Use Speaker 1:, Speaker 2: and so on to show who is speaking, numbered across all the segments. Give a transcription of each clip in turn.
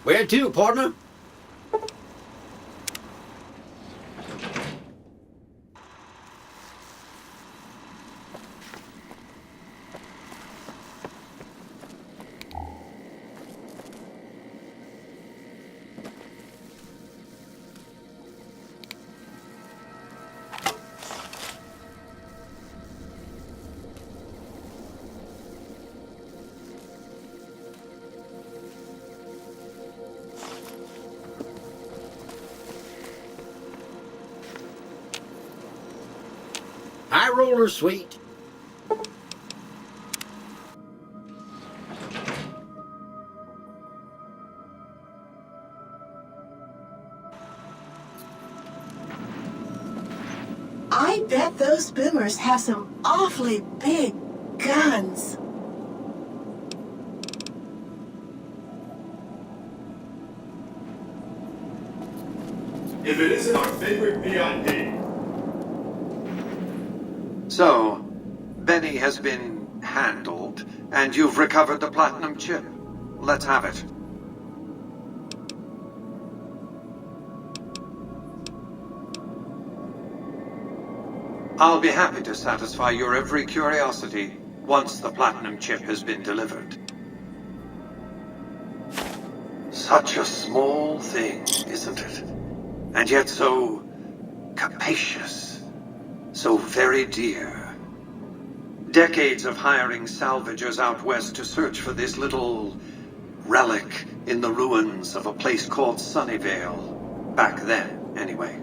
Speaker 1: Where to, partner? High roller, sweet.
Speaker 2: I bet those boomers have some awfully big guns.
Speaker 3: If it isn't our favorite VIP.
Speaker 4: So, Benny has been handled, and you've recovered the platinum chip. Let's have it. I'll be happy to satisfy your every curiosity once the platinum chip has been delivered. Such a small thing, isn't it? And yet so capacious, so very dear. Decades of hiring salvagers out west to search for this little relic in the ruins of a place called Sunnyvale. Back then, anyway.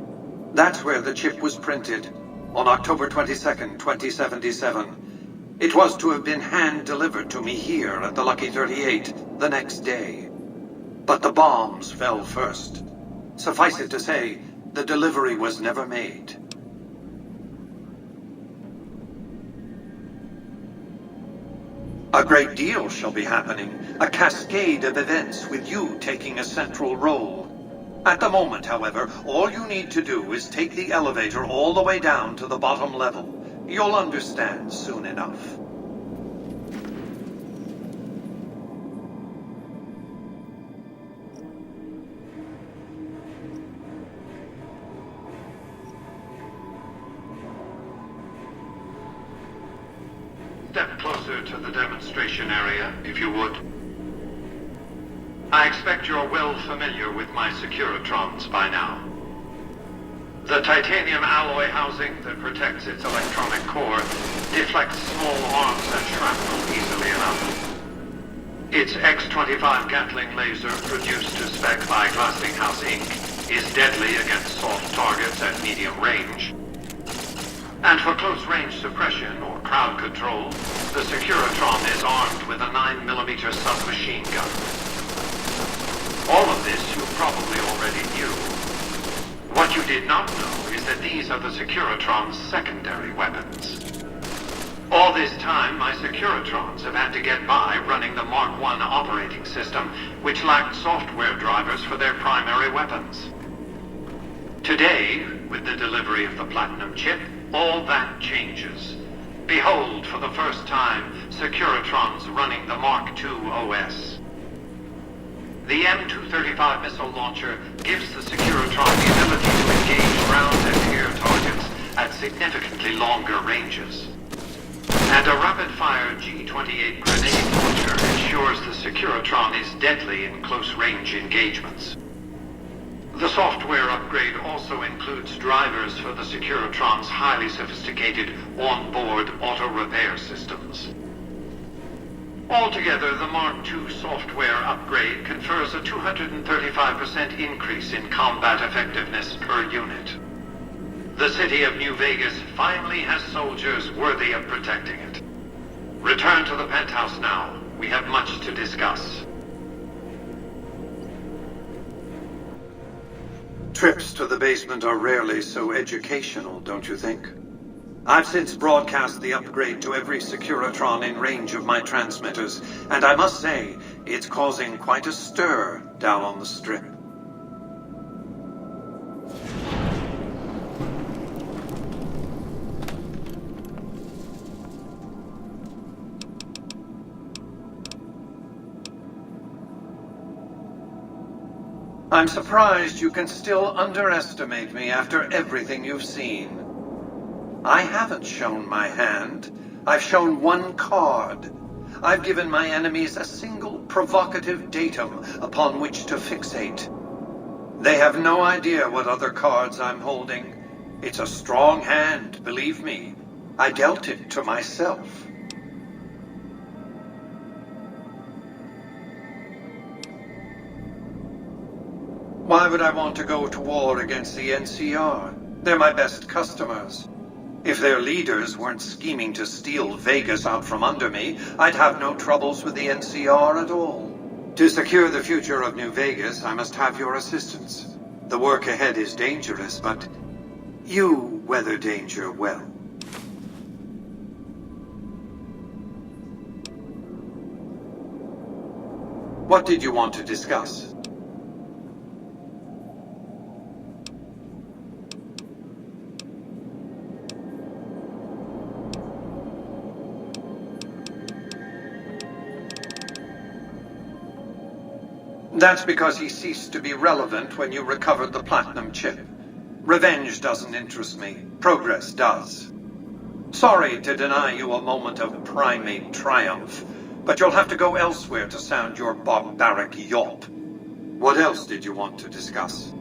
Speaker 4: That's where the chip was printed. On October 22nd, 2077, it was to have been hand-delivered to me here at the Lucky 38 the next day. But the bombs fell first. Suffice it to say, the delivery was never made. A great deal shall be happening, a cascade of events with you taking a central role. At the moment, however, all you need to do is take the elevator all the way down to the bottom level. You'll understand soon enough. Step closer to the demonstration area, if you would. I expect you're well familiar with my Securitrons by now. The titanium alloy housing that protects its electronic core deflects small arms and shrapnel easily enough. Its X-25 Gatling laser, produced to spec by Glassinghouse Inc., is deadly against soft targets at medium range. And for close-range suppression or crowd control, the Securitron is armed with a 9mm submachine gun. All of this you probably already knew. What you did not know is that these are the Securitron's secondary weapons. All this time, my Securitrons have had to get by running the Mark I operating system, which lacked software drivers for their primary weapons. Today, with the delivery of the Platinum chip, all that changes. Behold, for the first time, Securitrons running the Mark II OS. The M235 missile launcher gives the Securitron the ability to engage ground and air targets at significantly longer ranges. And a rapid-fire G-28 grenade launcher ensures the Securitron is deadly in close-range engagements. The software upgrade also includes drivers for the Securitron's highly sophisticated on-board auto-repair systems. Altogether, the Mark II software upgrade confers a 235% increase in combat effectiveness per unit. The city of New Vegas finally has soldiers worthy of protecting it. Return to the penthouse now. We have much to discuss. Trips to the basement are rarely so educational, don't you think? I've since broadcast the upgrade to every Securitron in range of my transmitters, and I must say, it's causing quite a stir down on the Strip.
Speaker 5: I'm surprised you can still underestimate me after everything you've seen. I haven't shown my hand. I've shown one card. I've given my enemies a single provocative datum upon which to fixate. They have no idea what other cards I'm holding. It's a strong hand, believe me. I dealt it to myself. Why would I want to go to war against the NCR? They're my best customers. If their leaders weren't scheming to steal Vegas out from under me, I'd have no troubles with the NCR at all. To secure the future of New Vegas, I must have your assistance. The work ahead is dangerous, but you weather danger well. What did you want to discuss? That's because he ceased to be relevant when you recovered the platinum chip. Revenge doesn't interest me. Progress does. Sorry to deny you a moment of primate triumph, but you'll have to go elsewhere to sound your barbaric yawp. What else did you want to discuss?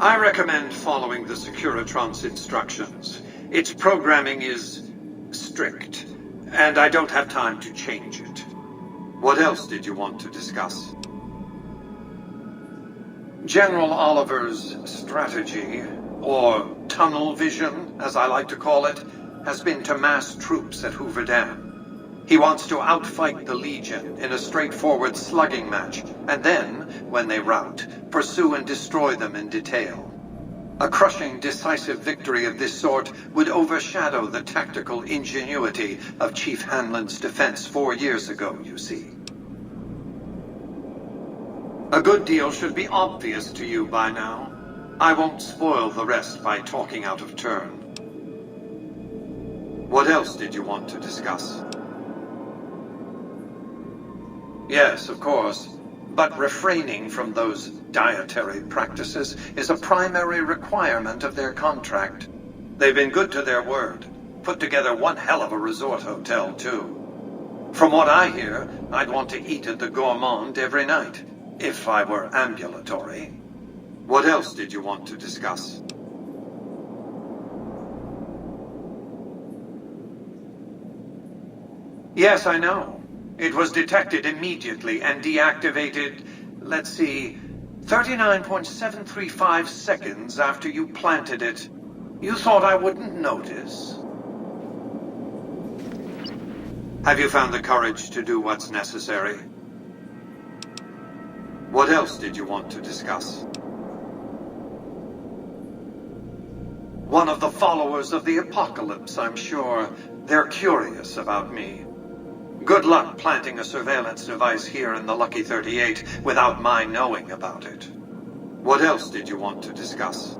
Speaker 5: I recommend following the Securitrons' instructions. Its programming is strict, and I don't have time to change it. What else did you want to discuss? General Oliver's strategy, or tunnel vision, as I like to call it, has been to mass troops at Hoover Dam. He wants to outfight the Legion in a straightforward slugging match, and then, when they rout, pursue and destroy them in detail. A crushing, decisive victory of this sort would overshadow the tactical ingenuity of Chief Hanlon's defense 4 years ago, you see. A good deal should be obvious to you by now. I won't spoil the rest by talking out of turn. What else did you want to discuss? Yes, of course. But refraining from those dietary practices is a primary requirement of their contract. They've been good to their word. Put together one hell of a resort hotel, too. From what I hear, I'd want to eat at the Gourmand every night, if I were ambulatory. What else did you want to discuss? Yes, I know. It was detected immediately and deactivated, let's see, 39.735 seconds after you planted it. You thought I wouldn't notice? Have you found the courage to do what's necessary? What else did you want to discuss? One of the followers of the apocalypse, I'm sure. They're curious about me. Good luck planting a surveillance device here in the Lucky 38 without my knowing about it. What else did you want to discuss?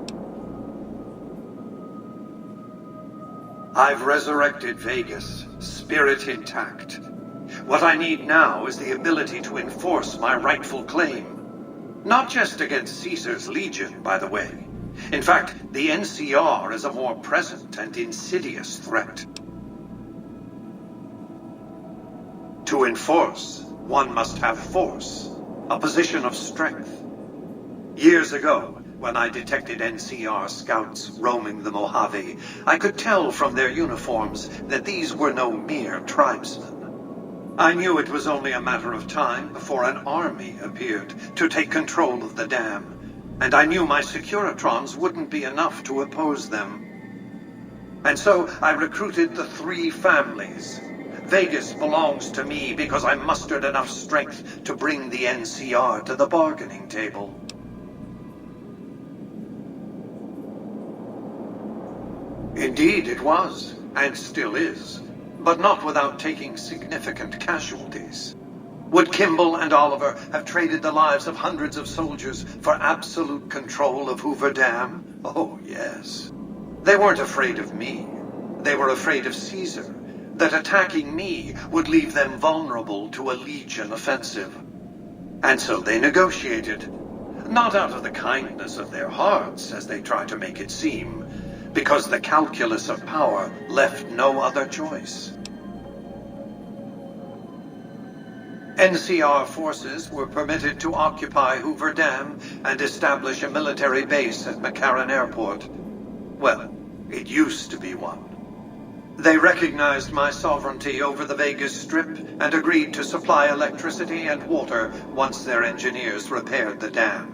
Speaker 5: I've resurrected Vegas, spirit intact. What I need now is the ability to enforce my rightful claim. Not just against Caesar's Legion, by the way. In fact, the NCR is a more present and insidious threat. To enforce, one must have force, a position of strength. Years ago, when I detected NCR scouts roaming the Mojave, I could tell from their uniforms that these were no mere tribesmen. I knew it was only a matter of time before an army appeared to take control of the dam, and I knew my Securitrons wouldn't be enough to oppose them. And so I recruited the 3 families. Vegas belongs to me because I mustered enough strength to bring the NCR to the bargaining table. Indeed it was, and still is, but not without taking significant casualties. Would Kimball and Oliver have traded the lives of hundreds of soldiers for absolute control of Hoover Dam? Oh, yes. They weren't afraid of me. They were afraid of Caesar. That attacking me would leave them vulnerable to a Legion offensive. And so they negotiated. Not out of the kindness of their hearts, as they try to make it seem, because the calculus of power left no other choice. NCR forces were permitted to occupy Hoover Dam and establish a military base at McCarran Airport. Well, it used to be one. They recognized my sovereignty over the Vegas Strip and agreed to supply electricity and water once their engineers repaired the dam.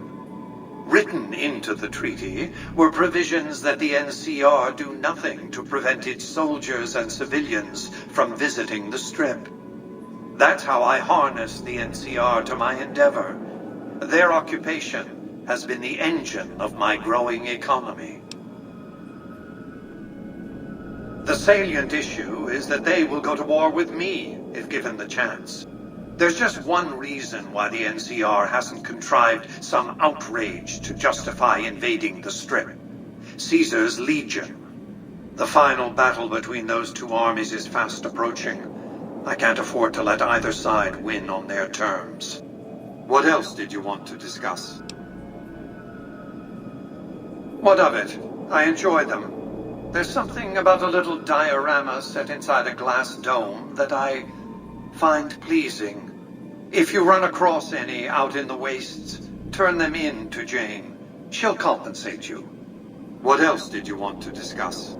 Speaker 5: Written into the treaty were provisions that the NCR do nothing to prevent its soldiers and civilians from visiting the Strip. That's how I harness the NCR to my endeavor. Their occupation has been the engine of my growing economy. The salient issue is that they will go to war with me if given the chance. There's just one reason why the NCR hasn't contrived some outrage to justify invading the Strip. Caesar's Legion. The final battle between those two armies is fast approaching. I can't afford to let either side win on their terms. What else did you want to discuss? What of it? I enjoy them. There's something about a little diorama set inside a glass dome that I find pleasing. If you run across any out in the wastes, turn them in to Jane. She'll compensate you. What else did you want to discuss?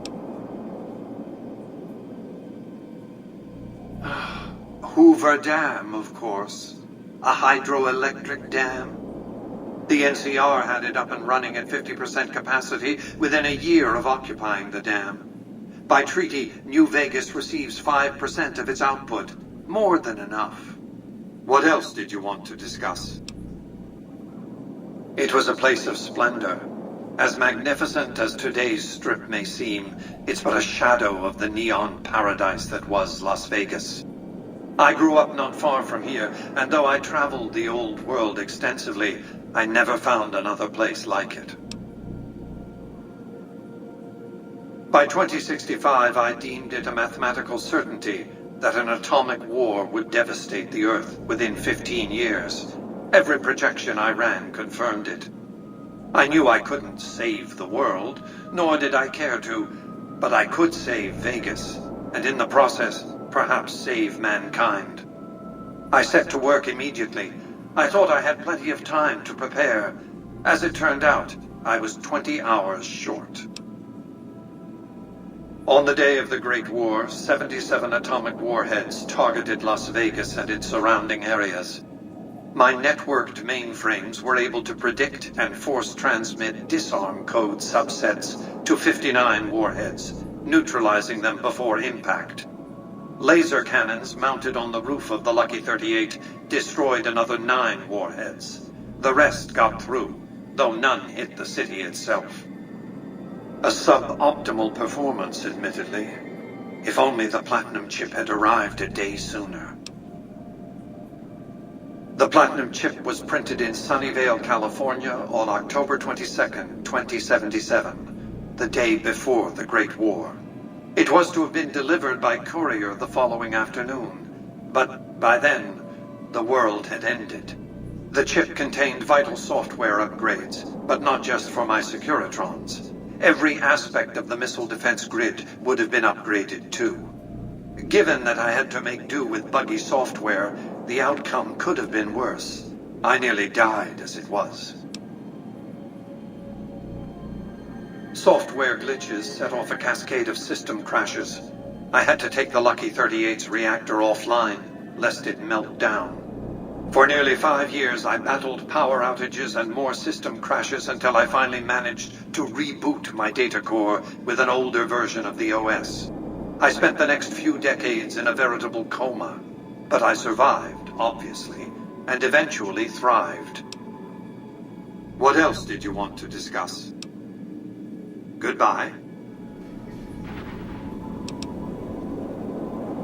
Speaker 5: Hoover Dam, of course. A hydroelectric dam. The NCR had it up and running at 50% capacity within a year of occupying the dam. By treaty, New Vegas receives 5% of its output. More than enough. What else did you want to discuss? It was a place of splendor. As magnificent as today's Strip may seem, it's but a shadow of the neon paradise that was Las Vegas. I grew up not far from here, and though I traveled the old world extensively, I never found another place like it. By 2065, I deemed it a mathematical certainty that an atomic war would devastate the Earth within 15 years. Every projection I ran confirmed it. I knew I couldn't save the world, nor did I care to, but I could save Vegas, and in the process, perhaps save mankind. I set to work immediately. I thought I had plenty of time to prepare. As it turned out, I was 20 hours short. On the day of the Great War, 77 atomic warheads targeted Las Vegas and its surrounding areas. My networked mainframes were able to predict and force transmit disarm code subsets to 59 warheads, neutralizing them before impact. Laser cannons mounted on the roof of the Lucky 38 destroyed another 9 warheads. The rest got through, though none hit the city itself. A suboptimal performance, admittedly. If only the platinum chip had arrived a day sooner. The platinum chip was printed in Sunnyvale, California on October 22nd, 2077, the day before the Great War. It was to have been delivered by courier the following afternoon, but by then, the world had ended. The chip contained vital software upgrades, but not just for my Securitrons. Every aspect of the missile defense grid would have been upgraded too. Given that I had to make do with buggy software, the outcome could have been worse. I nearly died as it was. Software glitches set off a cascade of system crashes. I had to take the Lucky 38's reactor offline, lest it melt down. For nearly 5 years, I battled power outages and more system crashes until I finally managed to reboot my data core with an older version of the OS. I spent the next few decades in a veritable coma, but I survived, obviously, and eventually thrived. What else did you want to discuss? Goodbye.